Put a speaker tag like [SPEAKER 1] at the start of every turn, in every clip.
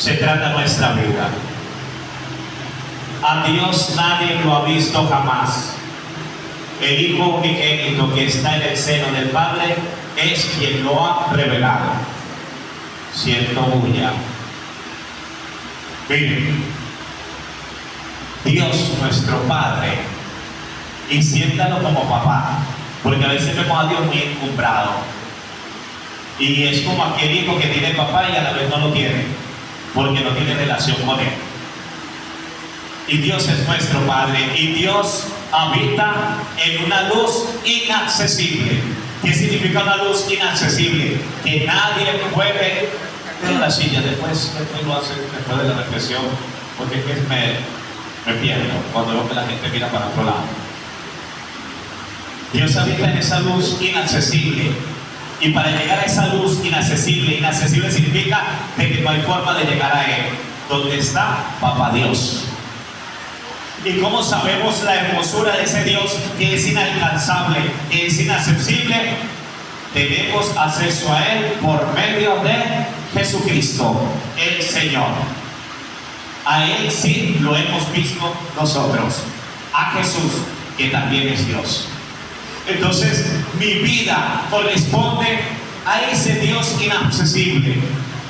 [SPEAKER 1] se trata nuestra vida. A Dios nadie lo ha visto jamás. El Hijo unigénito que está en el seno del Padre es quien lo ha revelado. Siento bulla. Miren, Dios nuestro Padre, y siéntalo como papá, porque a veces vemos a Dios muy encumbrado, y es como aquel hijo que tiene papá y a la vez no lo tiene, porque no tiene relación con él. Y Dios es nuestro Padre, y Dios habita en una luz inaccesible. ¿Qué significa una luz inaccesible? Que nadie puede en la silla. Después lo hace después de la reflexión, porque es que me pierdo cuando veo que la gente mira para otro lado. Dios habita en esa luz inaccesible, y para llegar a esa luz inaccesible, inaccesible significa de que no hay forma de llegar a Él. ¿Dónde está Papá Dios? ¿Y cómo sabemos la hermosura de ese Dios que es inalcanzable, que es inaccesible? Tenemos acceso a Él por medio de Jesucristo, el Señor. A Él sí lo hemos visto nosotros, a Jesús, que también es Dios. Entonces, mi vida corresponde a ese Dios inaccesible,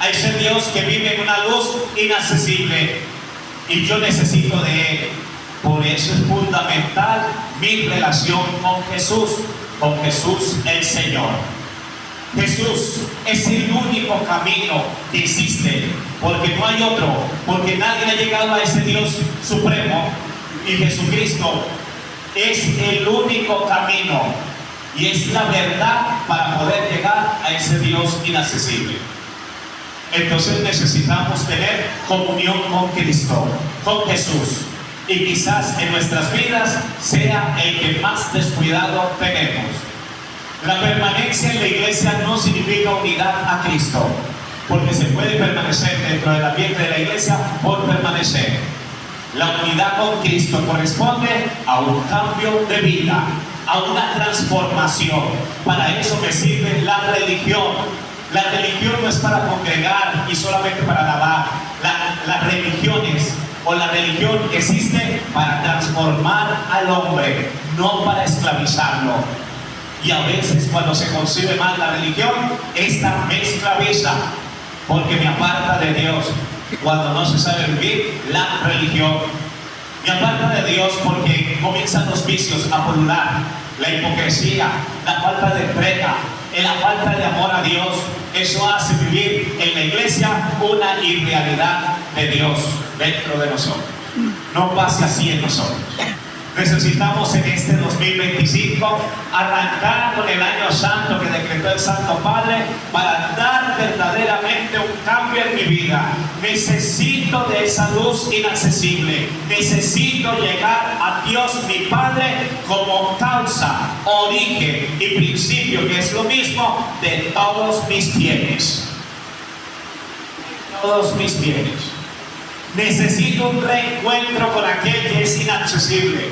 [SPEAKER 1] a ese Dios que vive en una luz inaccesible, y yo necesito de Él. Por eso es fundamental mi relación con Jesús el Señor. Jesús es el único camino que existe, porque no hay otro, porque nadie ha llegado a ese Dios supremo, y Jesucristo es el único camino y es la verdad para poder llegar a ese Dios inaccesible. Entonces necesitamos tener comunión con Cristo, con Jesús. Y quizás en nuestras vidas sea el que más descuidado tenemos. La permanencia en la iglesia no significa unidad a Cristo, porque se puede permanecer dentro del ambiente de la iglesia por permanecer. La unidad con Cristo corresponde a un cambio de vida, a una transformación. Para eso me sirve la religión. La religión no es para congregar y solamente para alabar. Las religiones o la religión existe para transformar al hombre, no para esclavizarlo. Y a veces cuando se concibe mal la religión, esta me esclaviza, porque me aparta de Dios. Cuando no se sabe vivir la religión, me aparta de Dios, porque comienzan los vicios a pulular, la hipocresía, la falta de entrega, la falta de amor a Dios. Eso hace vivir en la iglesia una irrealidad de Dios dentro de nosotros. No pase así en nosotros. Necesitamos en este 2025 arrancar con el año santo que decretó el Santo Padre para dar verdaderamente un cambio en mi vida. Necesito de esa luz inaccesible. Necesito llegar a Dios mi Padre como causa, origen y principio, que es lo mismo, de todos mis bienes. Todos mis bienes. Necesito un reencuentro con aquel que es inaccesible.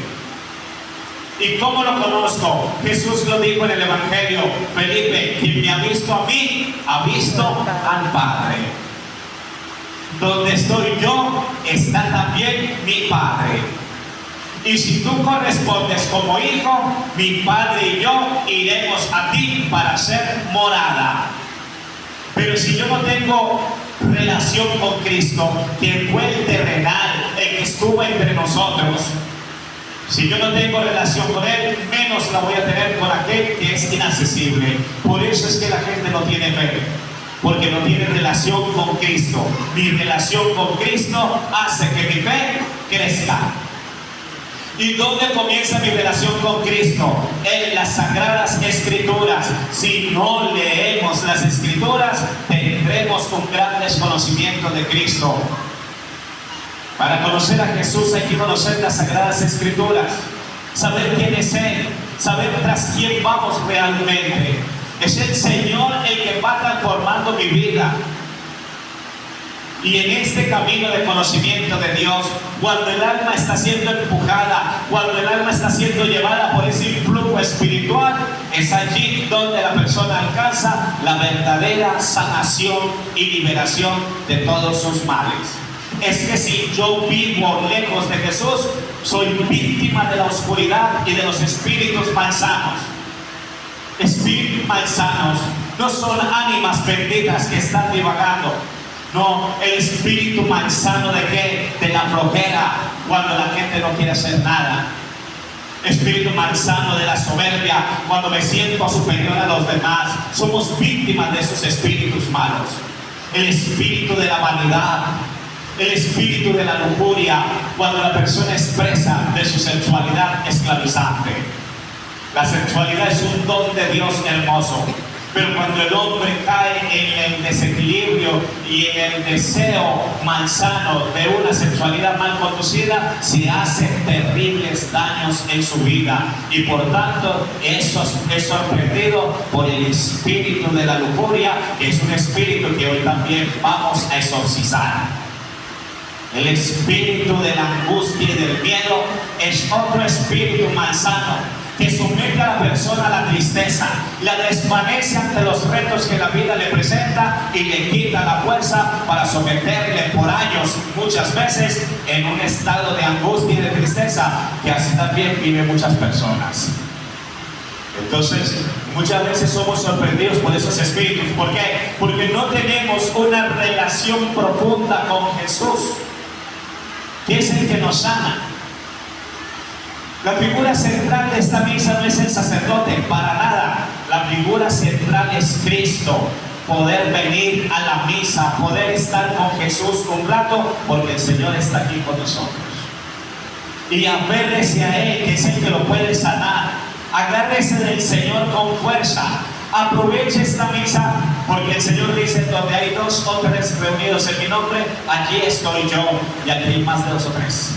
[SPEAKER 1] ¿Y cómo lo conozco? Jesús lo dijo en el Evangelio: Felipe, quien me ha visto a mí, ha visto al Padre. Donde estoy yo, está también mi Padre. Y si tú correspondes como hijo, mi Padre y yo iremos a ti para hacer morada. Pero si yo no tengo relación con Cristo, que fue el terrenal, el que estuvo entre nosotros, si yo no tengo relación con Él, menos la voy a tener con aquel que es inaccesible. Por eso es que la gente no tiene fe, porque no tiene relación con Cristo. Mi relación con Cristo hace que mi fe crezca. ¿Y dónde comienza mi relación con Cristo? En las Sagradas Escrituras. Si no leemos las Escrituras, tendremos un gran desconocimiento de Cristo. Para conocer a Jesús hay que conocer las Sagradas Escrituras, saber quién es Él, saber tras quién vamos realmente. Es el Señor el que va transformando mi vida. Y en este camino de conocimiento de Dios, cuando el alma está siendo empujada, cuando el alma está siendo llevada por ese influjo espiritual, es allí donde la persona alcanza la verdadera sanación y liberación de todos sus males. Es que si yo vivo lejos de Jesús, soy víctima de la oscuridad y de los espíritus malsanos. Espíritus malsanos no son ánimas benditas que están divagando. No, el espíritu malsano ¿de qué? De la flojera, cuando la gente no quiere hacer nada. Espíritu malsano de la soberbia, cuando me siento superior a los demás. Somos víctimas de esos espíritus malos. El espíritu de la vanidad, el espíritu de la lujuria, cuando la persona expresa de su sexualidad esclavizante. La sexualidad es un don de Dios hermoso. Pero cuando el hombre cae en el desequilibrio y en el deseo malsano de una sexualidad mal conducida, se hacen terribles daños en su vida. Y por tanto, eso es sorprendido por el espíritu de la lujuria, que es un espíritu que hoy también vamos a exorcizar. El espíritu de la angustia y del miedo es otro espíritu malsano que somete a la persona a la tristeza, la desvanece ante los retos que la vida le presenta y le quita la fuerza para someterle por años, muchas veces en un estado de angustia y de tristeza, que así también viven muchas personas. Entonces, muchas veces somos sorprendidos por esos espíritus. ¿Por qué? Porque no tenemos una relación profunda con Jesús, que es el que nos sana. La figura central de esta misa no es el sacerdote, para nada. La figura central es Cristo. Poder venir a la misa, poder estar con Jesús un rato, porque el Señor está aquí con nosotros. Y aférrese a Él, que es el que lo puede sanar. Agárrese del Señor con fuerza. Aproveche esta misa, porque el Señor dice: donde hay 2 o 3 reunidos en mi nombre, allí estoy yo. Y aquí hay más de 2 o 3.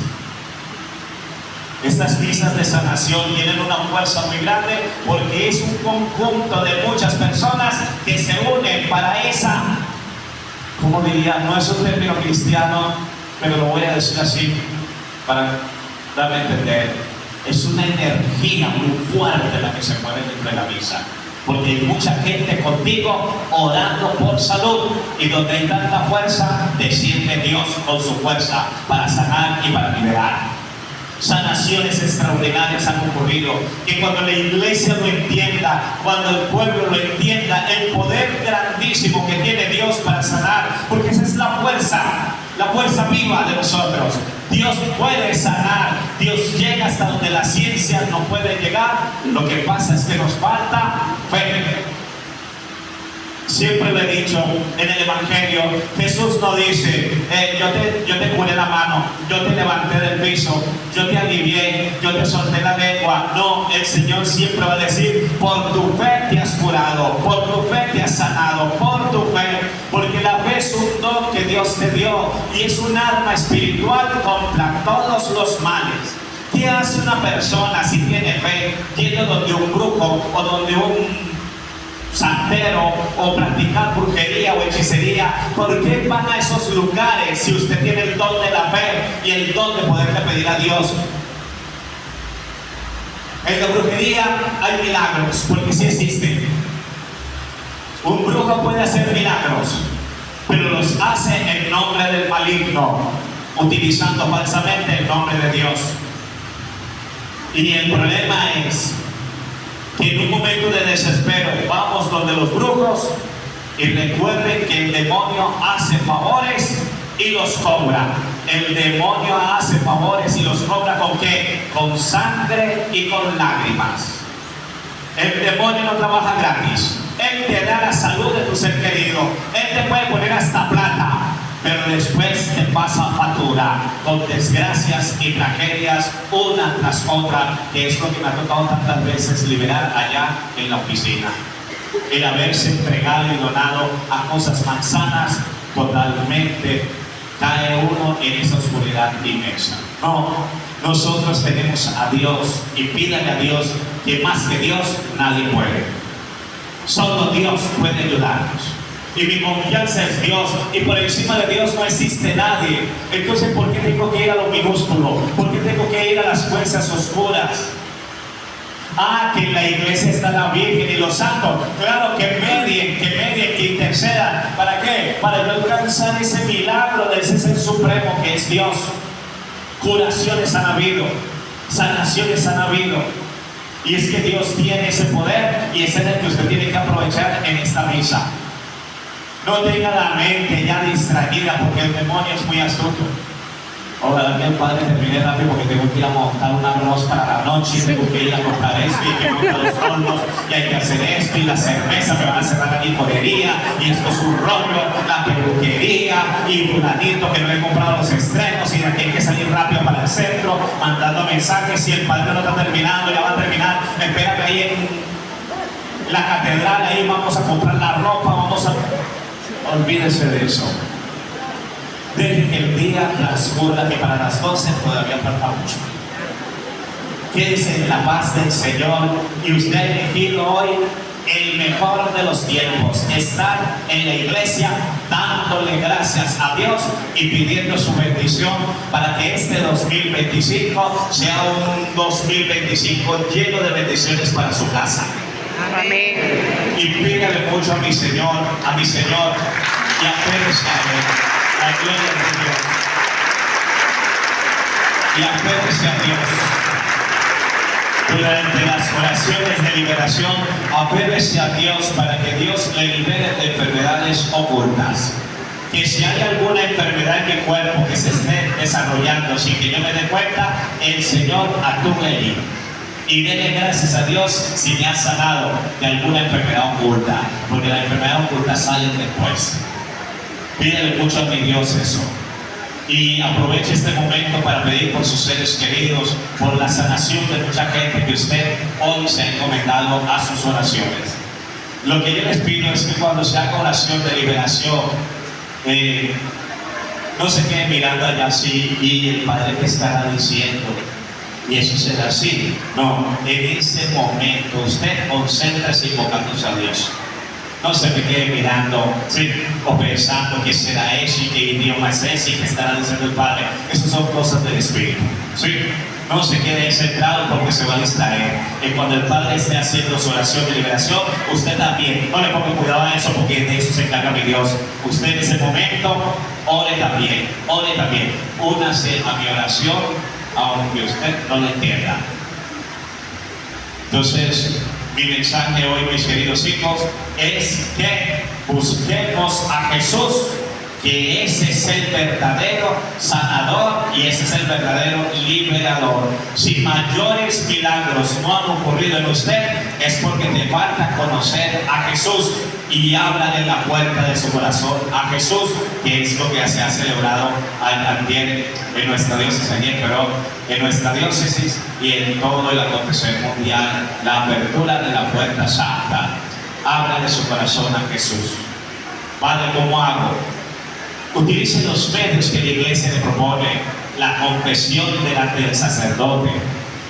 [SPEAKER 1] Estas misas de sanación tienen una fuerza muy grande, porque es un conjunto de muchas personas que se unen para esa, ¿cómo diría? No es un término cristiano, pero lo voy a decir así para darme a entender. Es una energía muy fuerte la que se mueve dentro de la misa, porque hay mucha gente contigo orando por salud, y donde hay tanta fuerza, desciende Dios con su fuerza para sanar y para liberar. Sanaciones extraordinarias han ocurrido, que cuando la iglesia lo entienda, cuando el pueblo lo entienda, el poder grandísimo que tiene Dios para sanar, porque esa es la fuerza viva de nosotros. Dios puede sanar, Dios llega hasta donde la ciencia no puede llegar. Lo que pasa es que nos falta fe. Siempre lo he dicho en el Evangelio, Jesús no dice: yo te curé la mano, yo te levanté del piso, yo te alivié, yo te solté la lengua. No, el Señor siempre va a decir: por tu fe te has curado, por tu fe te has sanado, por tu fe. Porque la fe es un don que Dios te dio, y es un arma espiritual contra todos los males. ¿Qué hace una persona si tiene fe yendo donde un brujo o donde un santero, o practicar brujería o hechicería? ¿Por qué van a esos lugares si usted tiene el don de la fe y el don de poderle pedir a Dios? En la brujería hay milagros, porque sí existen. Un brujo puede hacer milagros, pero los hace en nombre del maligno, utilizando falsamente el nombre de Dios. Y el problema es que en un momento de desespero vamos donde los brujos, y recuerden que el demonio hace favores y los cobra. El demonio hace favores y los cobra ¿con qué? Con sangre y con lágrimas. El demonio no trabaja gratis. Él te da la salud de tu ser querido, Él te puede poner hasta plata, pero después te pasa factura con desgracias y tragedias una tras otra, que es lo que me ha tocado tantas veces liberar allá en la oficina. El haberse entregado y donado a cosas malsanas, totalmente cae uno en esa oscuridad inmensa. No, nosotros tenemos a Dios, y pídale a Dios, que más que Dios nadie puede. Solo Dios puede ayudarnos. y mi confianza es Dios, y por encima de Dios no existe nadie. Entonces, ¿por qué tengo que ir a lo minúsculo? ¿Por qué tengo que ir a las fuerzas oscuras? Ah, que en la iglesia está la Virgen y los santos. Claro, que medien, que intercedan. ¿Para qué? Para yo alcanzar ese milagro de ese ser supremo que es Dios. Curaciones han habido, sanaciones han habido. Y es que Dios tiene ese poder, y ese es el que usted tiene que aprovechar en esta misa. No tenga la mente ya distraída, porque el demonio es muy astuto. Ojalá que el padre termine rápido, porque tengo que ir a montar un arroz para la noche, y tengo que ir a comprar esto, y que montar los hornos, y hay que hacer esto, y la cerveza, me van a cerrar la licorería, y esto es un rollo, la peluquería, y fulanito que no he comprado los estrenos, y de aquí hay que salir rápido para el centro, mandando mensajes. Si el padre no está terminando, ya va a terminar, espérame ahí en la catedral, ahí vamos a comprar la ropa, vamos a... Olvídese de eso. Deje que el día transcurra, que para las 12 todavía falta mucho. Quédese en la paz del Señor, y usted ha elegido hoy el mejor de los tiempos: estar en la iglesia dándole gracias a Dios y pidiendo su bendición para que este 2025 sea un 2025 lleno de bendiciones para su casa.
[SPEAKER 2] Amén.
[SPEAKER 1] Y pídale mucho a mi Señor, y apéguese a Él. La gloria de Dios. Y apéguese a Dios. Durante las oraciones de liberación, apéguese a Dios para que Dios le libere de enfermedades ocultas. Que si hay alguna enfermedad en mi cuerpo que se esté desarrollando sin que yo me dé cuenta, el Señor actúe allí. Y denle gracias a Dios si me ha sanado de alguna enfermedad oculta, porque la enfermedad oculta sale después. Pídele mucho a mi Dios eso. Y aproveche este momento para pedir por sus seres queridos, por la sanación de mucha gente que usted hoy se ha encomendado a sus oraciones. Lo que yo les pido es que cuando se haga oración de liberación, no se queden mirando allá así y el Padre que estará diciendo, y eso será así. No, en ese momento usted concéntrese invocándose a Dios. No se me quede mirando, ¿sí?, o pensando que será eso y qué idioma es ese y que estará diciendo el Padre. Esas son cosas del Espíritu, ¿sí? No se quede centrado porque se va a distraer. Y cuando el Padre esté haciendo su oración de liberación, usted también, no le ponga cuidado a eso, porque de eso se encarga mi Dios. Usted en ese momento, ore también. Únase a mi oración, aunque usted no lo entienda. Entonces, mi mensaje hoy, mis queridos hijos, es que busquemos a Jesús, que ese es el verdadero sanador y ese es el verdadero liberador. Si mayores milagros no han ocurrido en usted, es porque te falta conocer a Jesús, y habla de la puerta de su corazón a Jesús, que es lo que se ha celebrado también en nuestra diócesis, en nuestra diócesis y en todo el acontecer mundial, la apertura de la puerta santa. Habla de su corazón a Jesús. Padre, ¿cómo hago? Utilice los medios que la iglesia le propone. La confesión delante del sacerdote.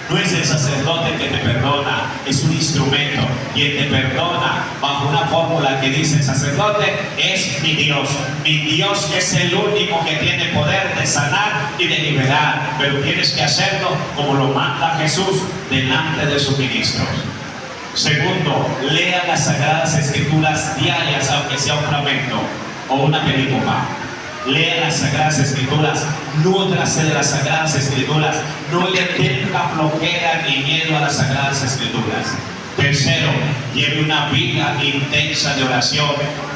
[SPEAKER 1] No es el sacerdote que te perdona, es un instrumento. Quien te perdona bajo una fórmula que dice el sacerdote es mi Dios. Mi Dios es el único que tiene poder de sanar y de liberar, pero tienes que hacerlo como lo manda Jesús delante de sus ministros. Segundo, lea las Sagradas Escrituras diarias, aunque sea un fragmento o una película. Lea las Sagradas Escrituras, nútrase de las Sagradas Escrituras, no le tenga flojera ni miedo a las Sagradas Escrituras. Tercero, lleve una vida intensa de oración.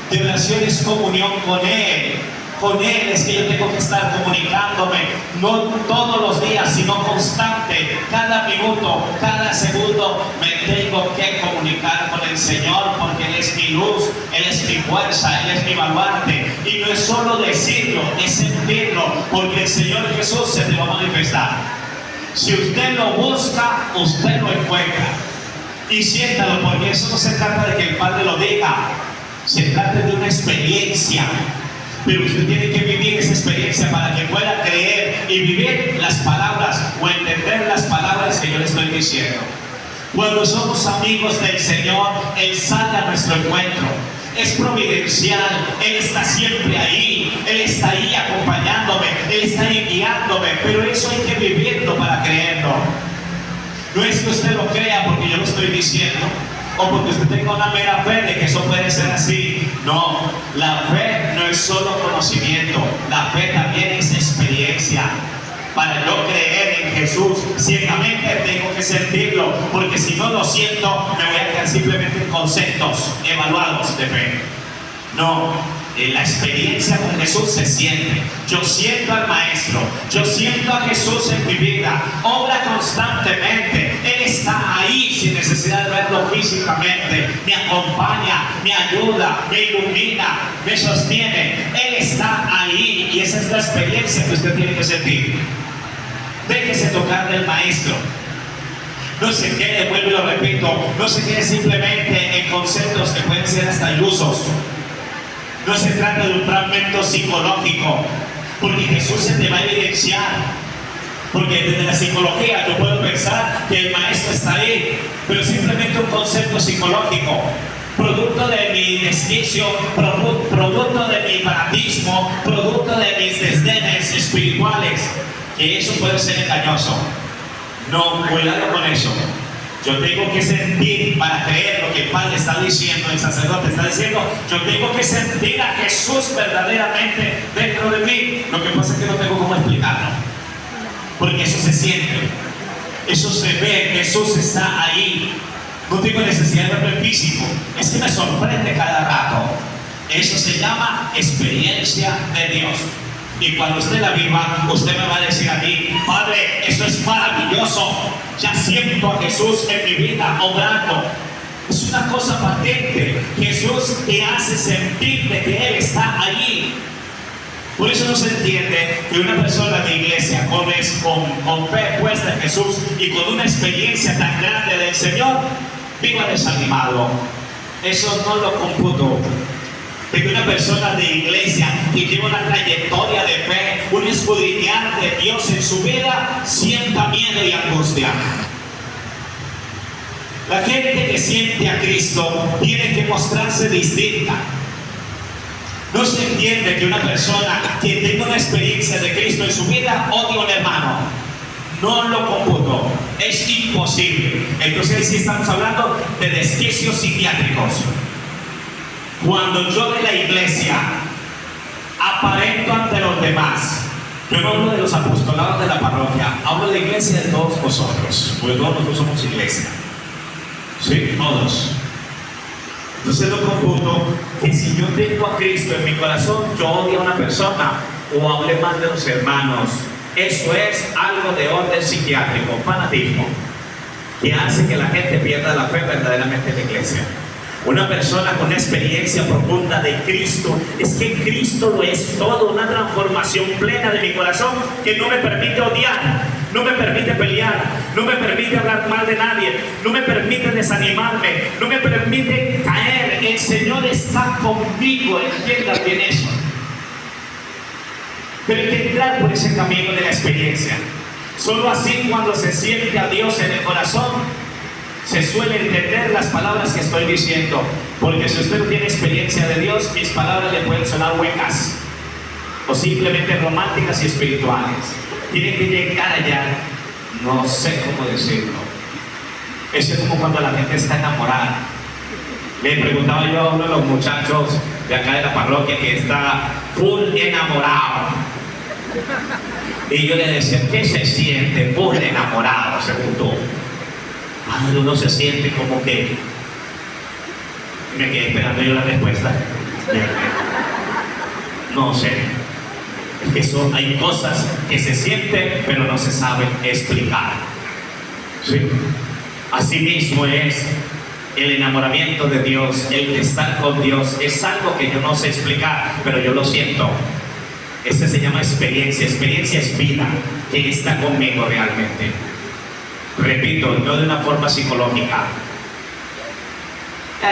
[SPEAKER 1] De oración es comunión con Él. Con Él es que yo tengo que estar comunicándome, no todos los días, sino constante. Cada minuto, cada segundo me tengo que comunicar con el Señor, porque Él es mi luz, Él es mi fuerza, Él es mi baluarte. Y no es solo decirlo, es sentirlo, porque el Señor Jesús se te va a manifestar. Si usted lo busca, usted lo encuentra. Y siéntalo, porque eso no se trata de que el Padre lo diga, se trata de una experiencia. Pero usted tiene que vivir esa experiencia para que pueda creer y vivir las palabras o entender las palabras que yo le estoy diciendo. Cuando somos amigos del Señor, Él sale a nuestro encuentro. es providencial, Él está siempre ahí, Él está ahí acompañándome, Él está ahí guiándome, pero eso hay que vivirlo para creerlo. No es que usted lo crea porque yo lo estoy diciendo, o porque usted tenga una mera fe de que eso puede ser así. No, la fe no es solo conocimiento, la fe también es experiencia. Para yo creer en Jesús ciegamente tengo que sentirlo, porque si no lo siento me voy a quedar simplemente en conceptos evaluados de fe. No, la experiencia con Jesús se siente. Yo siento al Maestro, yo siento a Jesús en mi vida, obra constantemente. Él está ahí sin necesidad de verlo físicamente, me acompaña, me ayuda, me ilumina, me sostiene. Él está ahí y esa es la experiencia que usted tiene que sentir. Déjese tocar del Maestro. No se quede, vuelvo y lo repito, no se quede simplemente en conceptos que pueden ser hasta ilusos. No se trata de un fragmento psicológico, porque Jesús se te va a evidenciar. Porque desde la psicología yo puedo pensar que el Maestro está ahí, pero simplemente un concepto psicológico, producto de mi desquicio, producto de mi fanatismo, producto de mis desdenes espirituales, que eso puede ser engañoso. No, cuidado con eso. Yo tengo que sentir para creer lo que el Padre está diciendo, el sacerdote está diciendo. Yo tengo que sentir a Jesús verdaderamente dentro de mí. Lo que pasa es que no tengo cómo explicarlo, porque eso se siente, eso se ve. Jesús está ahí. No tengo necesidad de verlo en físico, es que me sorprende cada rato. Eso se llama experiencia de Dios. Y cuando usted la viva, usted me va a decir a mí: Padre, eso es maravilloso, ya siento a Jesús en mi vida obrando. Es una cosa patente. Jesús te hace sentir de que Él está allí. Por eso no se entiende que una persona de iglesia con fe puesta en Jesús y con una experiencia tan grande del Señor viva desanimado. Eso no lo computo. De que una persona de iglesia que lleva una trayectoria de fe, un escudriñar de Dios en su vida, sienta miedo y angustia. La gente que siente a Cristo tiene que mostrarse distinta. No se entiende que una persona que tenga una experiencia de Cristo en su vida odie a un hermano. No lo computo, es imposible. Entonces ahí sí estamos hablando de desquicios psiquiátricos. Cuando yo de la iglesia aparento ante los demás, yo no hablo de los apostolados de la parroquia, hablo de la iglesia de todos vosotros, porque todos nosotros somos iglesia. Sí, todos. Entonces lo computo que si yo tengo a Cristo en mi corazón, yo odio a una persona o hable mal de los hermanos. Eso es algo de orden psiquiátrico, fanatismo, que hace que la gente pierda la fe verdaderamente en la iglesia. Una persona con una experiencia profunda de Cristo, es que Cristo lo es todo, una transformación plena de mi corazón que no me permite odiar, no me permite pelear, no me permite hablar mal de nadie, no me permite desanimarme, no me permite caer. El Señor está conmigo, entiendan bien eso. Pero hay que entrar por ese camino de la experiencia. Solo así, cuando se siente a Dios en el corazón, se suele entender las palabras que estoy diciendo, porque si usted no tiene experiencia de Dios, mis palabras le pueden sonar huecas o simplemente románticas y espirituales. Tiene que llegar allá, no sé cómo decirlo. Eso es como cuando la gente está enamorada. Le preguntaba yo a uno de los muchachos de acá de la parroquia que está full enamorado, y yo le decía: ¿qué se siente full enamorado según tú? Uno se siente como que... Me quedé esperando yo la respuesta. No sé. Es que hay cosas que se sienten pero no se saben explicar. ¿Sí? Así mismo es el enamoramiento de Dios, el de estar con Dios. Es algo que yo no sé explicar, pero yo lo siento. Este se llama experiencia. Experiencia es vida. ¿Quién está conmigo realmente? Repito, no de una forma psicológica.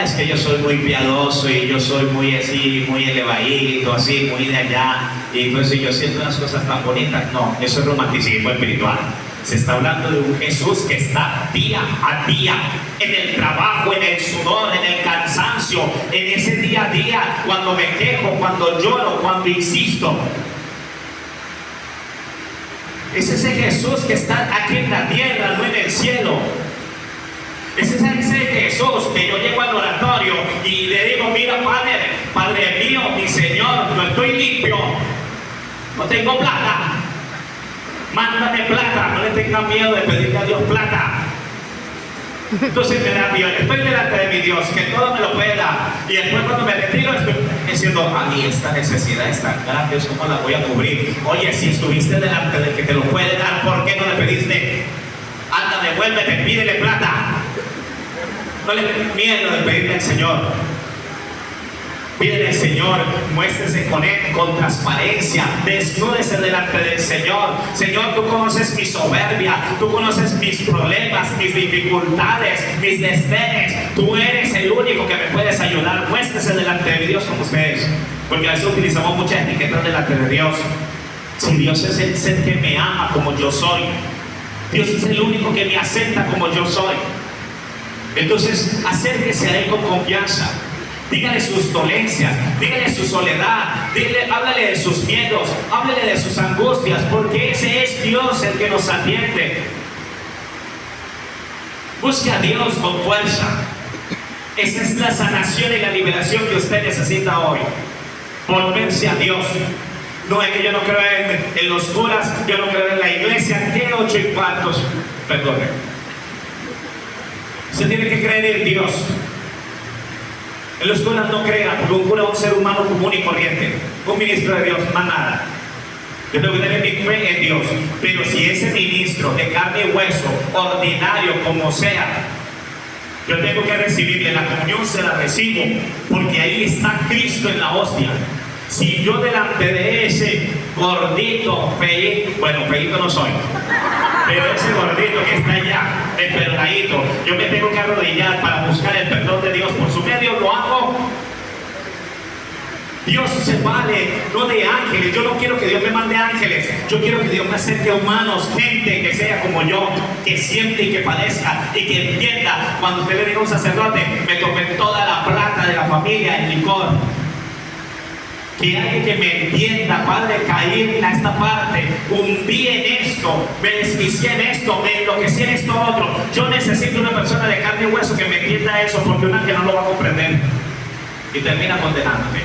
[SPEAKER 1] Es que yo soy muy piadoso y yo soy muy así, muy elevadito, así, muy de allá, y entonces yo siento unas cosas tan bonitas. No, eso es romanticismo espiritual. Se está hablando de un Jesús que está día a día, en el trabajo, en el sudor, en el cansancio, en ese día a día, cuando me quejo, cuando lloro, cuando insisto. Es ese Jesús que está aquí en la tierra, no en el cielo. Es ese Jesús que yo llego al oratorio y le digo: mira, Padre mío, mi Señor, yo estoy limpio, no tengo plata, mándame plata, no le tengan miedo de pedirle a Dios plata. Entonces me da miedo, estoy delante de mi Dios, que todo me lo puede dar, y después cuando me retiro estoy diciendo: ahí esta necesidad es tan grande, ¿cómo la voy a cubrir? Oye, si estuviste delante del que te lo puede dar, ¿por qué no le pediste? Anda, devuélvete, pídele plata. No le tengas miedo de pedirle al Señor. Pídele al Señor, muéstrese con Él con transparencia, desnúdese delante del Señor. Señor, tú conoces mi soberbia, tú conoces mis problemas, mis dificultades, mis desdenes. Tú eres el único que me puedes ayudar. Muéstrese delante de mi Dios como ustedes, porque a veces utilizamos muchas etiquetas delante de Dios. Si Dios es el ser que me ama como yo soy, Dios es el único que me acepta como yo soy. Entonces, acérquese a Él con confianza. Dígale sus dolencias, dígale su soledad, háblale de sus miedos, háblale de sus angustias, porque ese es Dios el que nos atiende. Busque a Dios con fuerza. Esa es la sanación y la liberación que usted necesita hoy. Volverse a Dios. No es que yo no creo en los curas, yo no creo en la iglesia. ¿Qué 8 y cuartos? Perdone. Usted tiene que creer en Dios. En los curas no crean, porque un cura es un ser humano común y corriente. Un ministro de Dios, más nada. Yo tengo que tener mi fe en Dios. Pero si ese ministro de carne y hueso, ordinario como sea, yo tengo que recibirle la comunión, se la recibo, porque ahí está Cristo en la hostia. Si yo delante de ese gordito, feíto, bueno, feíto no soy, pero ese gordito que está allá, despertadito, yo me tengo que arrodillar para buscar el perdón de Dios por su medio, lo hago. Dios se vale, no de ángeles. Yo no quiero que Dios me mande ángeles, yo quiero que Dios me acerque a humanos, gente que sea como yo, que siente y que padezca y que entienda. Cuando usted le diga a un sacerdote: me tomé toda la plata de la familia en licor. Que alguien que me entienda: Padre, caí en esta parte, hundí en esto, me desquicié en esto, me enloquecí en esto otro. Yo necesito una persona de carne y hueso que me entienda eso, porque un ángel no lo va a comprender y termina condenándote.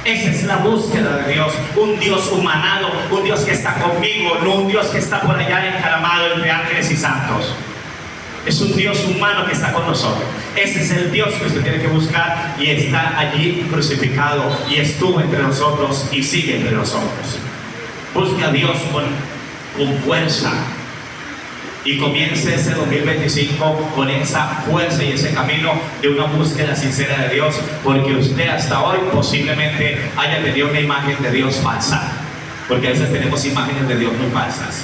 [SPEAKER 1] Esa es la búsqueda de Dios, un Dios humanado, un Dios que está conmigo, no un Dios que está por allá encaramado entre ángeles y santos. Es un Dios humano que está con nosotros. Ese es el Dios que usted tiene que buscar, y está allí crucificado, y estuvo entre nosotros y sigue entre nosotros. Busque a Dios con fuerza, y comience ese 2025 con esa fuerza y ese camino de una búsqueda sincera de Dios, porque usted hasta hoy posiblemente haya tenido una imagen de Dios falsa, porque a veces tenemos imágenes de Dios muy falsas,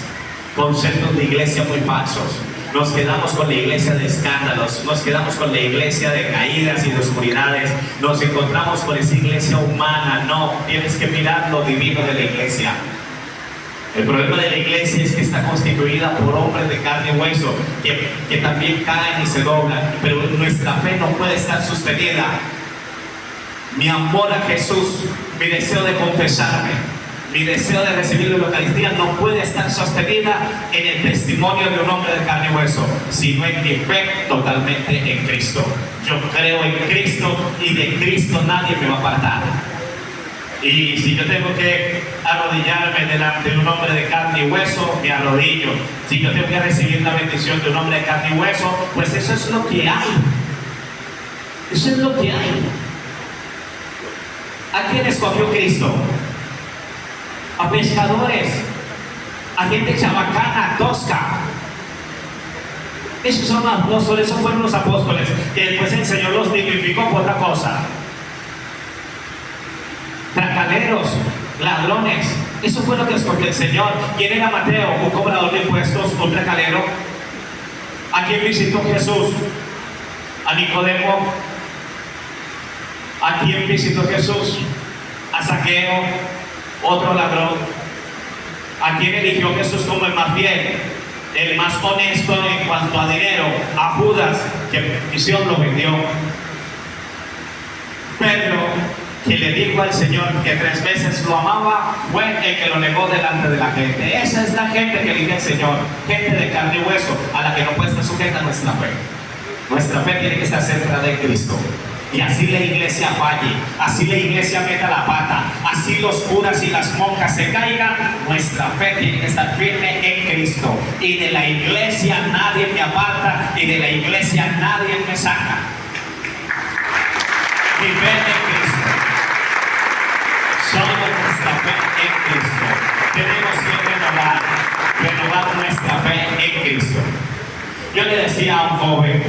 [SPEAKER 1] conceptos de iglesia muy falsos. Nos quedamos con la iglesia de escándalos, nos quedamos con la iglesia de caídas y de oscuridades, nos encontramos con esa iglesia humana. No, tienes que mirar lo divino de la iglesia. El problema de la iglesia es que está constituida por hombres de carne y hueso, que también caen y se doblan, pero nuestra fe no puede estar sostenida. Mi amor a Jesús, mi deseo de confesarme, mi deseo de recibir la Eucaristía no puede estar sostenida en el testimonio de un hombre de carne y hueso, sino en mi fe totalmente en Cristo. Yo creo en Cristo, y de Cristo nadie me va a apartar. Y si yo tengo que arrodillarme delante de un hombre de carne y hueso, me arrodillo. Si yo tengo que recibir la bendición de un hombre de carne y hueso, pues eso es lo que hay. Eso es lo que hay. ¿A quién escogió Cristo? A pescadores, a gente chabacana, tosca. Esos son los apóstoles, esos fueron los apóstoles, que después el Señor los dignificó por otra cosa. Tracaleros, ladrones, eso fue lo que escogió el Señor. ¿Quién era Mateo? Un cobrador de impuestos, un tracalero. ¿A quién visitó Jesús? A Nicodemo. ¿A quién visitó Jesús? A Zaqueo, otro ladrón. ¿A quién eligió Jesús como el más fiel? el más honesto en cuanto a dinero, a Judas, que Dios lo vendió. Pedro, que le dijo al Señor que 3 veces lo amaba, fue el que lo negó delante de la gente. Esa es la gente que elige el Señor, gente de carne y hueso, a la que no puede estar sujeta a nuestra fe. Nuestra fe tiene que estar centrada en Cristo. Y así la iglesia falle, así la iglesia meta la pata, así los curas y las monjas se caigan, nuestra fe tiene que estar firme en Cristo. Y de la iglesia nadie me aparta, y de la iglesia nadie me saca. Mi fe en Cristo. Solo nuestra fe en Cristo. Tenemos que renovar nuestra fe en Cristo. Yo le decía a un joven,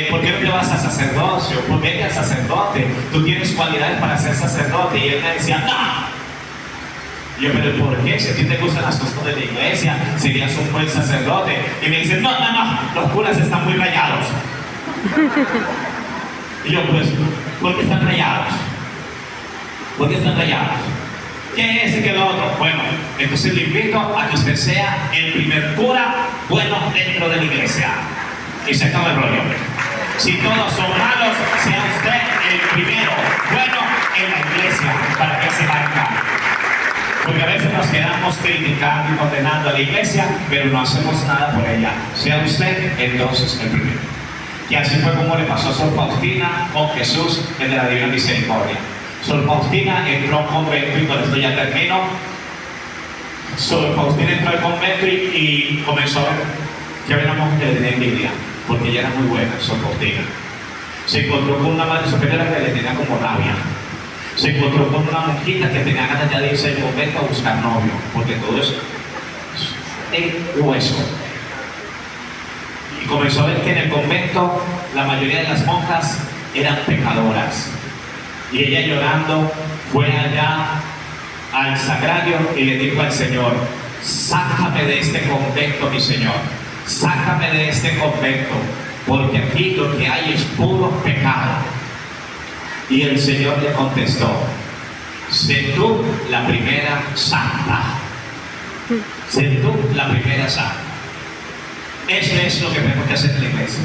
[SPEAKER 1] ¿por qué no te vas a sacerdocio? ¿Por qué eres sacerdote? Tú tienes cualidades para ser sacerdote. Y él me decía, no. Yo, pero ¿por qué? Si a ti te gustan las cosas de la iglesia, serías un buen sacerdote. Y me dice, no, los curas están muy rayados. Y yo, pues, ¿por qué están rayados? ¿Por qué están rayados? ¿Qué es y qué lo otro? Bueno, entonces le invito a que usted sea el primer cura bueno dentro de la iglesia. Y se acaba el rollo. Si todos son malos, sea usted el primero bueno en la iglesia para que se marca. Porque a veces nos quedamos criticando y condenando a la iglesia, pero no hacemos nada por ella. Sea usted entonces el primero. Y así fue como le pasó a Sor Faustina con Jesús, el de la Divina Misericordia. Sor Faustina entró al convento, y con esto ya termino. Sor Faustina entró al convento y comenzó a ver que había una mujer que le tenía envidia, porque ella era muy buena, Sor Faustina. Se encontró con una madre superiora que le tenía como rabia. Se encontró con una monjita que tenía ganas ya de irse al convento a buscar novio, porque todo eso es hueso. Y comenzó a ver que en el convento la mayoría de las monjas eran pecadoras. Y ella llorando fue allá al sagrario y le dijo al Señor, sácame de este convento, mi Señor, sácame de este convento, porque aquí lo que hay es puro pecado. Y el Señor le contestó, sé tú la primera santa, sé tú la primera santa. Eso es lo que tenemos que hacer en la iglesia.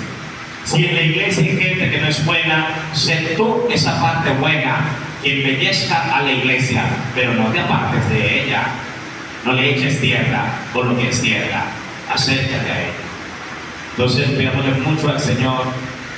[SPEAKER 1] Si en la iglesia hay gente que no es buena, sé tú esa parte buena que embellezca a la iglesia, pero no te apartes de ella. No le eches tierra por lo que es tierra. Acércate a ella. Entonces, pidámosle mucho al Señor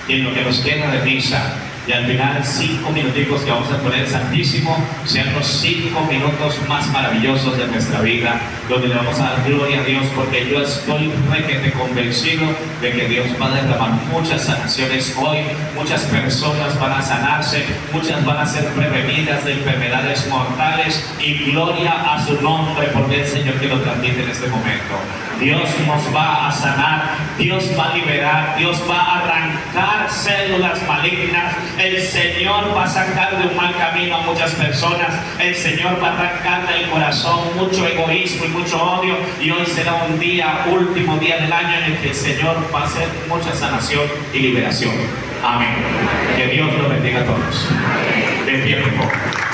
[SPEAKER 1] que en lo que nos queda de misa, y al final 5 minuticos que vamos a poner Santísimo, sean los 5 minutos más maravillosos de nuestra vida, donde le vamos a dar gloria a Dios, porque yo estoy requete convencido de que Dios va a derramar muchas sanaciones hoy, muchas personas van a sanarse, muchas van a ser prevenidas de enfermedades mortales, y gloria a su nombre, porque es el Señor que lo transmite en este momento. Dios nos va a sanar, Dios va a liberar, Dios va a arrancar células malignas, el Señor va a sacar de un mal camino a muchas personas, el Señor va a arrancar del corazón mucho egoísmo y mucho odio, y hoy será un día, último día del año, en el que el Señor va a hacer mucha sanación y liberación. Amén. Que Dios los bendiga a todos. De pie, por favor.